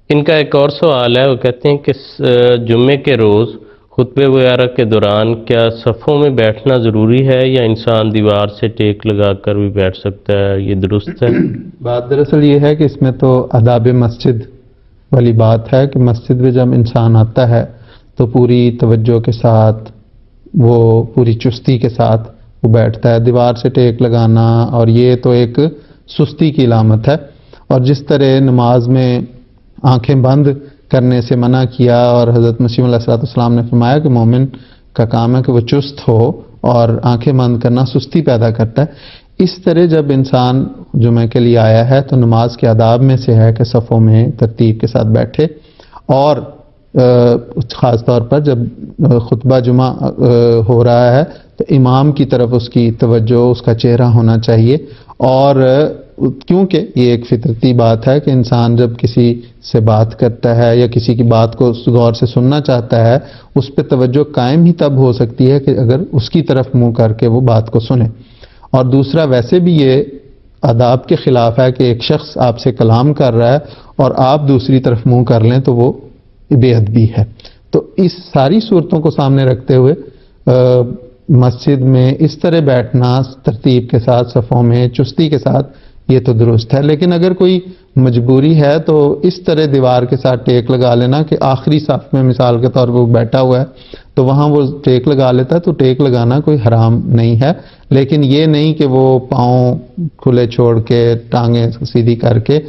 ان کا ایک اور سوال ہے، وہ کہتے ہیں کہ جمعے کے روز خطبے وغیرہ کے دوران کیا صفوں میں بیٹھنا ضروری ہے یا انسان دیوار سے ٹیک لگا کر بھی بیٹھ سکتا ہے؟ یہ درست ہے؟ بات دراصل یہ ہے کہ اس میں تو آداب مسجد والی بات ہے کہ مسجد میں جب انسان آتا ہے تو پوری توجہ کے ساتھ، وہ پوری چستی کے ساتھ وہ بیٹھتا ہے. دیوار سے ٹیک لگانا اور یہ تو ایک سستی کی علامت ہے. اور جس طرح نماز میں آنکھیں بند کرنے سے منع کیا اور حضرت مسیح علیہ السلام نے فرمایا کہ مومن کا کام ہے کہ وہ چست ہو اور آنکھیں بند کرنا سستی پیدا کرتا ہے، اس طرح جب انسان جمعہ کے لیے آیا ہے تو نماز کے آداب میں سے ہے کہ صفوں میں ترتیب کے ساتھ بیٹھے، اور خاص طور پر جب خطبہ جمعہ ہو رہا ہے تو امام کی طرف اس کی توجہ، اس کا چہرہ ہونا چاہیے. اور کیونکہ یہ ایک فطرتی بات ہے کہ انسان جب کسی سے بات کرتا ہے یا کسی کی بات کو غور سے سننا چاہتا ہے، اس پہ توجہ قائم ہی تب ہو سکتی ہے کہ اگر اس کی طرف منہ کر کے وہ بات کو سنے. اور دوسرا، ویسے بھی یہ آداب کے خلاف ہے کہ ایک شخص آپ سے کلام کر رہا ہے اور آپ دوسری طرف منہ کر لیں تو وہ بے ادبی ہے. تو اس ساری صورتوں کو سامنے رکھتے ہوئے مسجد میں اس طرح بیٹھنا ترتیب کے ساتھ، صفوں میں چستی کے ساتھ، یہ تو درست ہے. لیکن اگر کوئی مجبوری ہے تو اس طرح دیوار کے ساتھ ٹیک لگا لینا کہ آخری صف میں مثال کے طور پر وہ بیٹھا ہوا ہے تو وہاں وہ ٹیک لگا لیتا ہے، تو ٹیک لگانا کوئی حرام نہیں ہے. لیکن یہ نہیں کہ وہ پاؤں کھلے چھوڑ کے ٹانگیں سیدھی کر کے،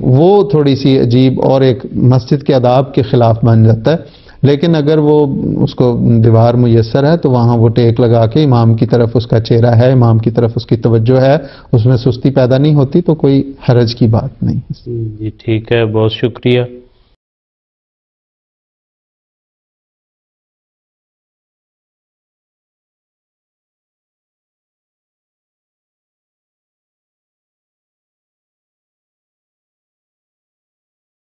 وہ تھوڑی سی عجیب اور ایک مسجد کے آداب کے خلاف بن جاتا ہے. لیکن اگر وہ اس کو دیوار میسر ہے تو وہاں وہ ٹیک لگا کے امام کی طرف اس کا چہرہ ہے، امام کی طرف اس کی توجہ ہے، اس میں سستی پیدا نہیں ہوتی، تو کوئی حرج کی بات نہیں. جی ٹھیک ہے، بہت شکریہ.